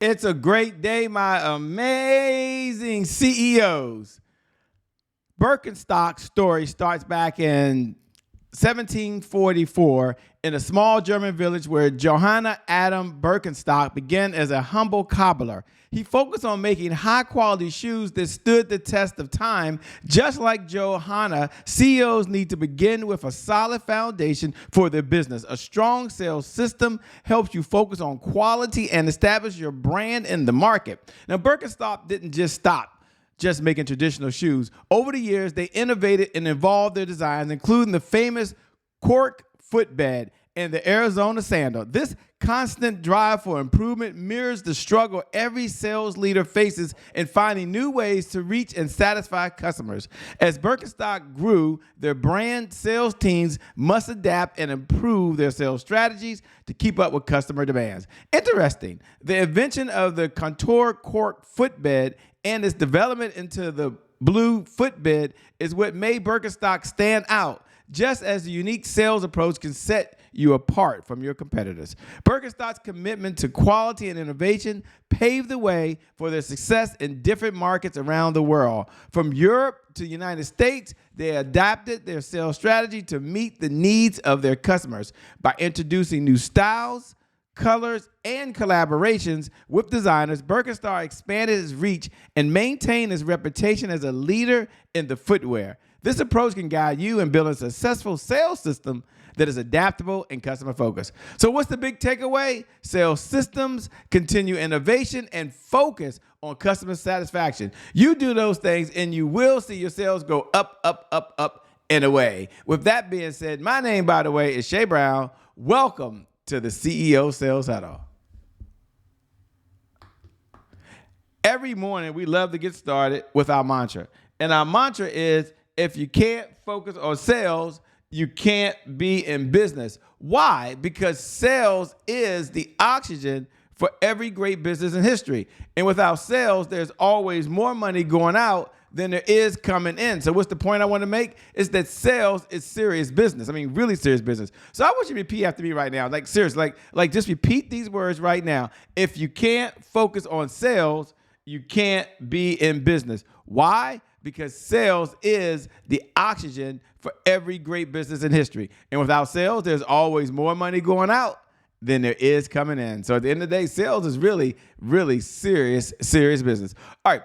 It's a great day, my amazing CEOs. Birkenstock's story starts back in 1744 in a small German village where Johann Adam Birkenstock began as a humble cobbler. He focused on making high-quality shoes that stood the test of time. Just like Johanna, CEOs need to begin with a solid foundation for their business. A strong sales system helps you focus on quality and establish your brand in the market. Now, Birkenstock didn't just stop making traditional shoes. Over the years, they innovated and evolved their designs, including the famous cork footbed and the Arizona sandal. This constant drive for improvement mirrors the struggle every sales leader faces in finding new ways to reach and satisfy customers. As Birkenstock grew, their brand sales teams must adapt and improve their sales strategies to keep up with customer demands. Interesting, the invention of the contour cork footbed and its development into the blue footbed is what made Birkenstock stand out, just as the unique sales approach can set you apart from your competitors. Birkenstock's commitment to quality and innovation paved the way for their success in different markets around the world. From Europe to the United States, they adapted their sales strategy to meet the needs of their customers by introducing new styles, colors, and collaborations with designers. Birkenstock expanded its reach and maintained its reputation as a leader in the footwear. This approach can guide you in building a successful sales system that is adaptable and customer focused. So what's the big takeaway? Sales systems, continue innovation, and focus on customer satisfaction. You do those things and you will see your sales go up, up, up, up, and away. With that being said, my name, by the way, is Shay Brown. Welcome to the CEO Sales Huddle. Every morning, we love to get started with our mantra. And our mantra is, if you can't focus on sales, you can't be in business. Why? Because sales is the oxygen for every great business in history. And without sales, there's always more money going out than there is coming in. So what's the point I want to make? Is that sales is serious business. I mean, really serious business. So I want you to repeat after me right now. Like, seriously, like just repeat these words right now. If you can't focus on sales, you can't be in business. Why? Because sales is the oxygen for every great business in history. And without sales, there's always more money going out than there is coming in. So at the end of the day, sales is really, really serious business. All right.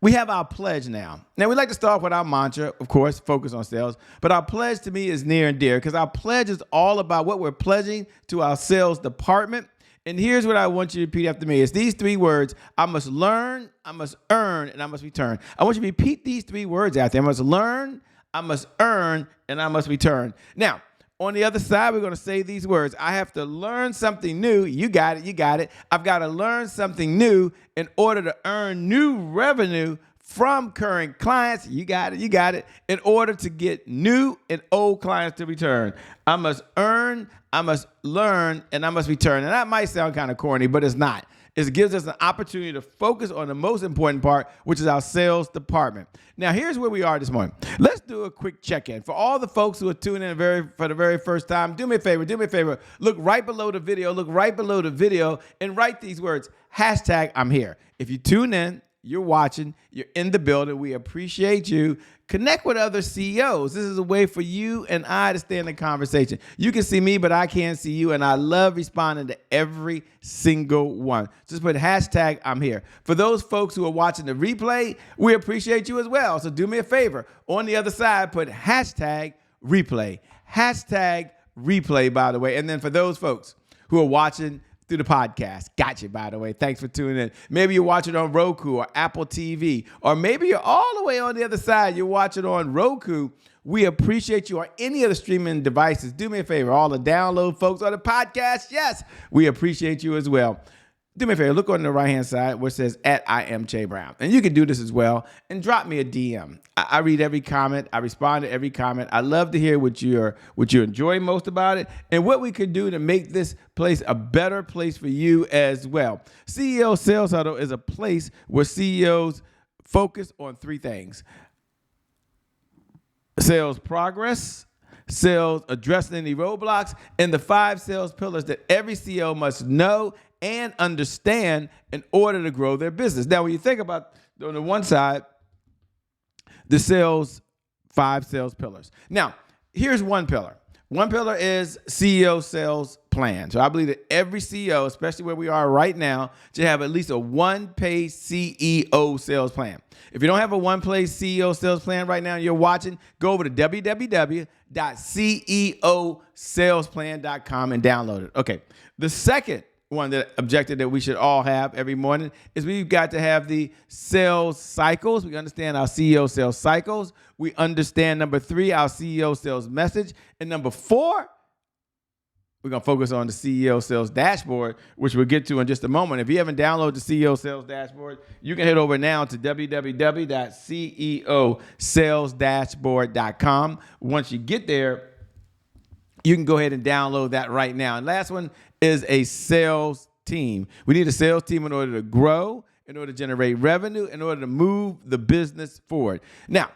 We have our pledge now. Now, we like to start with our mantra, of course, focus on sales. But our pledge to me is near and dear because our pledge is all about what we're pledging to our sales department. And here's what I want you to repeat after me. It's these three words: I must learn, I must earn, and I must return. I want you to repeat these three words after. I must learn, I must earn, and I must return. Now, on the other side, we're going to say these words. I have to learn something new. You got it. You got it. I've got to learn something new in order to earn new revenue from current clients. You got it. You got it. In order to get new and old clients to return. I must earn, I must learn, and I must return. And that might sound kind of corny, but it's not. It gives us an opportunity to focus on the most important part, which is our sales department. Now, here's where we are this morning. Let's do a quick check-in. For all the folks who are tuning in for the very first time, do me a favor. Look right below the video, and write these words, #I'm here. If you tune in, you're watching, you're in the building, we appreciate you. Connect with other CEOs. This is a way for you and I to stay in the conversation. You can see me, but I can't see you, and I love responding to every single one. Just put #I'm here. For those folks who are watching the replay, we appreciate you as well. So do me a favor. On the other side, put #replay. #replay, by the way. And then for those folks who are watching through the podcast. Got you, by the way. Thanks for tuning in. Maybe you watch it on Roku or Apple TV, or maybe you're all the way on the other side. You watch it on Roku. We appreciate you on any of the streaming devices. Do me a favor. All the download folks on the podcast, yes, we appreciate you as well. Do me a favor, look on the right-hand side where it says @I am Shay Brown. And you can do this as well. And drop me a DM. I read every comment. I respond to every comment. I love to hear what you enjoy most about it and what we could do to make this place a better place for you as well. CEO Sales Huddle is a place where CEOs focus on three things: sales progress, sales, addressing any roadblocks, and the 5 sales pillars that every CEO must know and understand in order to grow their business. Now, when you think about, on the one side, the 5 sales pillars. Now, here's one pillar. One pillar is CEO sales plan. So I believe that every CEO, especially where we are right now, should have at least a one-page CEO sales plan. If you don't have a one-page CEO sales plan right now and you're watching, go over to www.ceosalesplan.com and download it. Okay. The second one that objective that we should all have every morning is we've got to have the sales cycles. We understand our CEO sales cycles. We understand, number 3, our CEO sales message. And number 4, we're going to focus on the CEO sales dashboard, which we'll get to in just a moment. If you haven't downloaded the CEO sales dashboard, you can head over now to www.ceosalesdashboard.com. Once you get there, you can go ahead and download that right now. And last one is a sales team. We need a sales team in order to grow, in order to generate revenue, in order to move the business forward. Now,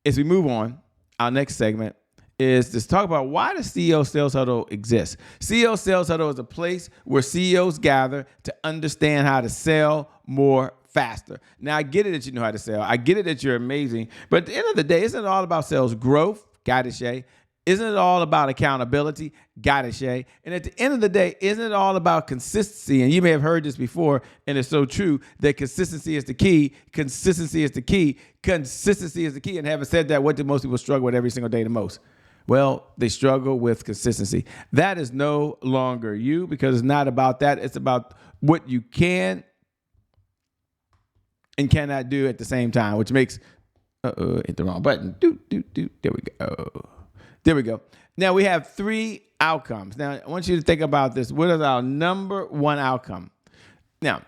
as we move on, our next segment is to talk about why the CEO Sales Huddle exists. CEO Sales Huddle is a place where CEOs gather to understand how to sell more faster. Now, I get it that you know how to sell. I get it that you're amazing. But at the end of the day, isn't it all about sales growth? Got it, Shay. Isn't it all about accountability? Got it, Shay. And at the end of the day, isn't it all about consistency? And you may have heard this before, and it's so true that consistency is the key. Consistency is the key. Consistency is the key. And having said that, what do most people struggle with every single day the most? Well, they struggle with consistency. That is no longer you, because it's not about that. It's about what you can and cannot do at the same time, which makes, hit the wrong button. There we go. There we go. Now we have 3 outcomes. Now I want you to think about this. What is our number 1 outcome? Now,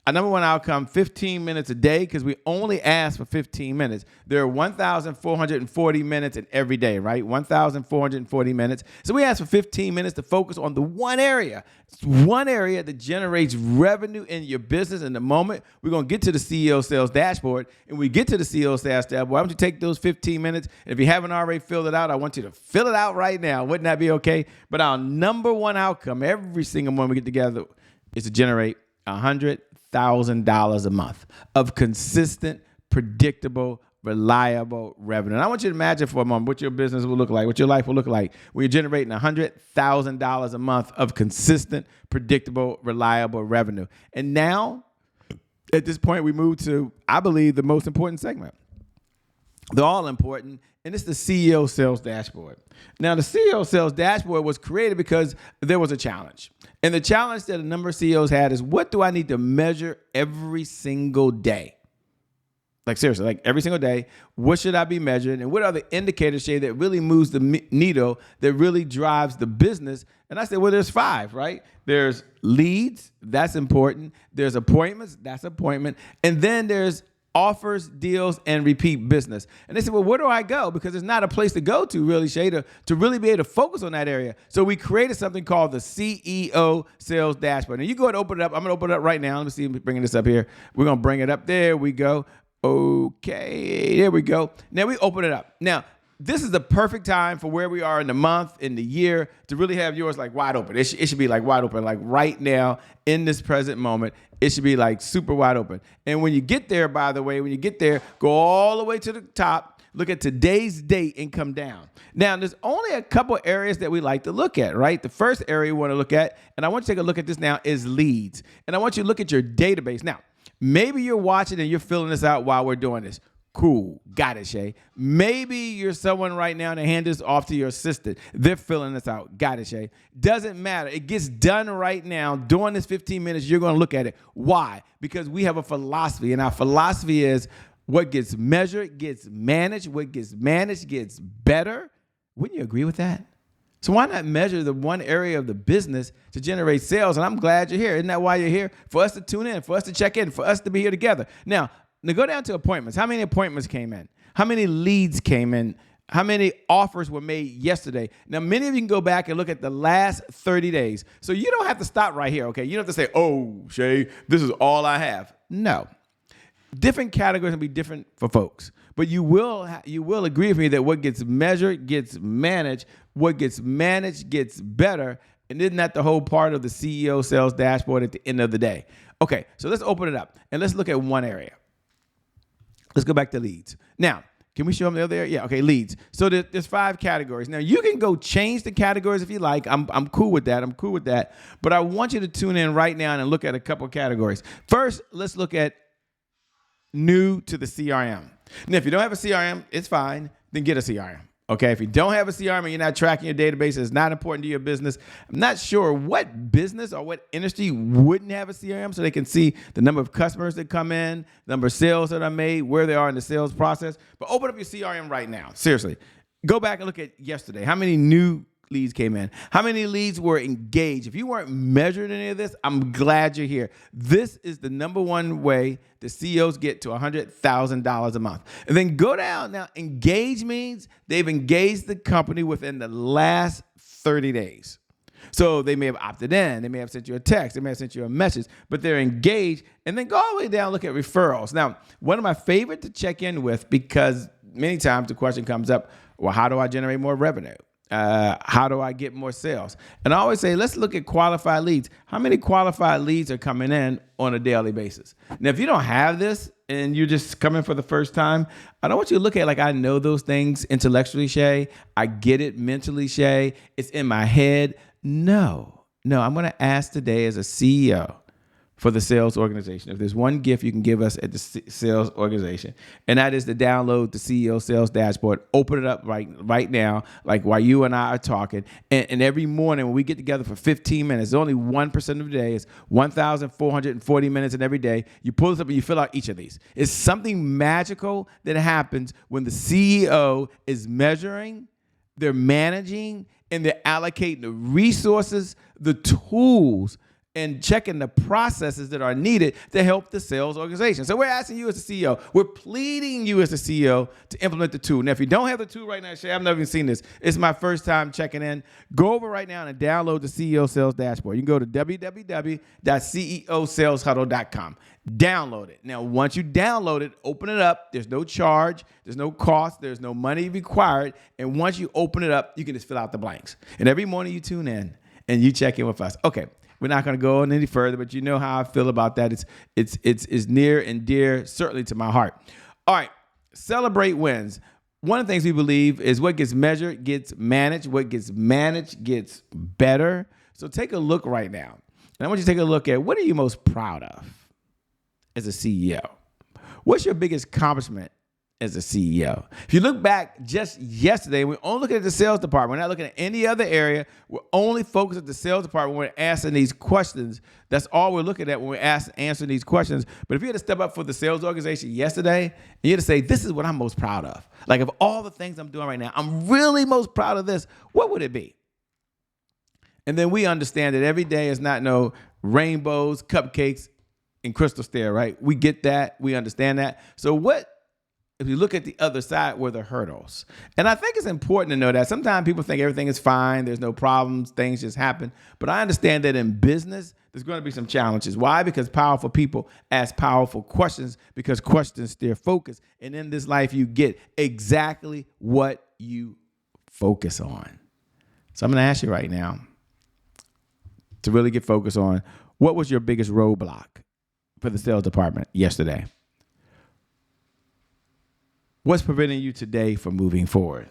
our number 1 outcome, 15 minutes a day, because we only ask for 15 minutes. There are 1,440 minutes in every day, right? 1,440 minutes. So we ask for 15 minutes to focus on the one area. It's one area that generates revenue in your business. In the moment, we're going to get to the CEO Sales Dashboard. And we get to the CEO Sales Dashboard. Why don't you take those 15 minutes? And if you haven't already filled it out, I want you to fill it out right now. Wouldn't that be okay? But our number 1 outcome, every single one we get together, is to generate $100,000 a month of consistent, predictable, reliable revenue. And I want you to imagine for a moment what your business will look like, what your life will look like when you're generating $100,000 a month of consistent, predictable, reliable revenue. And now, at this point, we move to, I believe, the most important segment. They're all important, and it's the CEO Sales Dashboard. Now, the CEO Sales Dashboard was created because there was a challenge. And the challenge that a number of CEOs had is, what do I need to measure every single day? Like, seriously, like every single day, what should I be measuring? And what are the indicators, Shay, that really moves the needle, that really drives the business? And I said, well, there's 5, right? There's leads, that's important. There's appointments, that's appointment. And then there's offers, deals, and repeat business. And they said, well, where do I go? Because there's not a place to go to really, Shay, to really be able to focus on that area. So we created something called the CEO Sales Dashboard. And you go ahead and open it up. I'm going to open it up right now. Let me see if I'm bringing this up here. We're going to bring it up. There we go. Okay, there we go. Now we open it up. Now, this is the perfect time for where we are in the month, in the year, to really have yours like wide open. It should be like wide open, like right now in this present moment. It should be like super wide open. And when you get there, by the way, when you get there, go all the way to the top, look at today's date and come down. Now, there's only a couple areas that we like to look at, right? The first area we want to look at, and I want you to take a look at this now, is leads. And I want you to look at your database. Now, maybe you're watching and you're filling this out while we're doing this. Cool. Got it, Shay. Maybe you're someone right now and they hand this off to your assistant. They're filling this out. Got it, Shay. Doesn't matter. It gets done right now. During this 15 minutes, you're going to look at it. Why? Because we have a philosophy, and our philosophy is what gets measured gets managed. What gets managed gets better. Wouldn't you agree with that? So why not measure the one area of the business to generate sales? And I'm glad you're here. Isn't that why you're here? For us to tune in, for us to check in, for us to be here together. Now go down to appointments. How many appointments came in? How many leads came in? How many offers were made yesterday? Now, many of you can go back and look at the last 30 days. So you don't have to stop right here, okay? You don't have to say, oh, Shay, this is all I have. No. Different categories can be different for folks. But you will agree with me that what gets measured gets managed. What gets managed gets better. And isn't that the whole part of the CEO sales dashboard at the end of the day? Okay, so let's open it up and let's look at one area. Let's go back to leads. Now, can we show them the other area? Yeah, okay, leads. So there's 5 categories. Now, you can go change the categories if you like. I'm cool with that. But I want you to tune in right now and look at a couple of categories. First, let's look at new to the CRM. Now, if you don't have a CRM, it's fine. Then get a CRM. Okay, if you don't have a CRM and you're not tracking your database, it's not important to your business. I'm not sure what business or what industry wouldn't have a CRM so they can see the number of customers that come in, the number of sales that are made, where they are in the sales process. But open up your CRM right now. Seriously. Go back and look at yesterday. How many new leads came in? How many leads were engaged? If you weren't measuring any of this, I'm glad you're here. This is the number one way the CEOs get to $100,000 a month. And then go down. Now, engage means they've engaged the company within the last 30 days. So they may have opted in. They may have sent you a text. They may have sent you a message, but they're engaged. And then go all the way down, look at referrals. Now, one of my favorite to check in with, because many times the question comes up, well, how do I generate more revenue? How do I get more sales? And I always say, let's look at qualified leads. How many qualified leads are coming in on a daily basis? Now, if you don't have this and you're just coming for the first time, I don't want you to look at it like I know those things intellectually, Shay. I get it mentally, Shay. It's in my head. No, I'm going to ask today as a CEO for the sales organization. If there's one gift you can give us at the sales organization, and that is to download the CEO sales dashboard, open it up right now, like while you and I are talking. And every morning when we get together for 15 minutes, only 1% of the day, is 1,440 minutes in every day. You pull this up and you fill out each of these. It's something magical that happens when the CEO is measuring, they're managing, and they're allocating the resources, the tools, and checking the processes that are needed to help the sales organization. So we're asking you as the CEO, we're pleading you as the CEO to implement the tool. Now, if you don't have the tool right now, Shay, I've never even seen this. It's my first time checking in. Go over right now and download the CEO Sales Dashboard. You can go to www.ceosaleshuddle.com. Download it. Now, once you download it, open it up. There's no charge. There's no cost. There's no money required. And once you open it up, you can just fill out the blanks. And every morning you tune in and you check in with us. Okay. We're not going to go on any further, but you know how I feel about that. It's near and dear, certainly to my heart. All right, celebrate wins. One of the things we believe is what gets measured gets managed. What gets managed gets better. So take a look right now. And I want you to take a look at, what are you most proud of as a CEO? What's your biggest accomplishment as a CEO? If you look back just yesterday, we're only looking at the sales department. We're not looking at any other area. We're only focused at the sales department when we're asking these questions. That's all we're looking at when we're answering these questions. But if you had to step up for the sales organization yesterday, and you had to say, this is what I'm most proud of. Like, of all the things I'm doing right now, I'm really most proud of this. What would it be? And then we understand that every day is not no rainbows, cupcakes, and crystal stair, right? We get that. We understand that. So if you look at the other side, were the hurdles. And I think it's important to know that sometimes people think everything is fine, there's no problems, things just happen. But I understand that in business, there's going to be some challenges. Why? Because powerful people ask powerful questions, because questions steer focus. And in this life, you get exactly what you focus on. So I'm going to ask you right now to really get focused on, what was your biggest roadblock for the sales department yesterday? What's preventing you today from moving forward?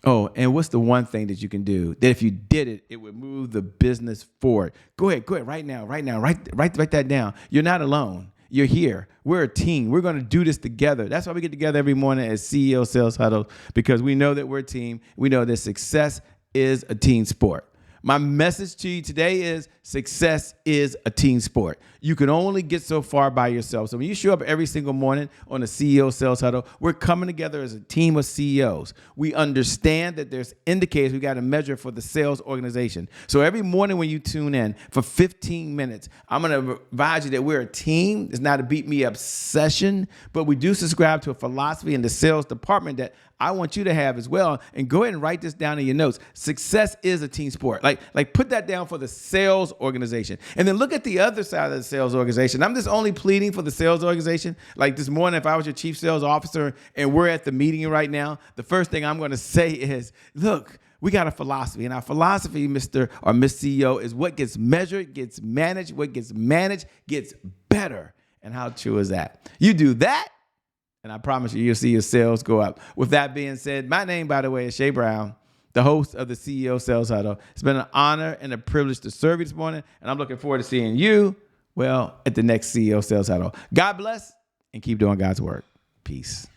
Oh, and what's the one thing that you can do that if you did it, it would move the business forward? Go ahead, right now, write that down. You're not alone. You're here. We're a team. We're going to do this together. That's why we get together every morning as CEO Sales Huddle, because we know that we're a team. We know that success is a team sport. My message to you today is success is a team sport. You can only get so far by yourself. So when you show up every single morning on the CEO Sales Huddle, we're coming together as a team of CEOs. We understand that there's indicators we got to measure for the sales organization. So every morning when you tune in for 15 minutes, I'm going to advise you that we're a team. It's not a beat me up session, but we do subscribe to a philosophy in the sales department that I want you to have as well. And go ahead and write this down in your notes. Success is a team sport. Like put that down for the sales organization. And then look at the other side of the sales organization. I'm just only pleading for the sales organization. Like this morning, if I was your chief sales officer and we're at the meeting right now, the first thing I'm going to say is, look, we got a philosophy, and our philosophy, Mr. or Miss CEO, is what gets measured, gets managed. What gets managed gets better. And how true is that? You do that, and I promise you, you'll see your sales go up. With that being said, my name, by the way, is Shay Brown, the host of the CEO Sales Huddle. It's been an honor and a privilege to serve you this morning, and I'm looking forward to seeing you, at the next CEO Sales Huddle. God bless, and keep doing God's work. Peace.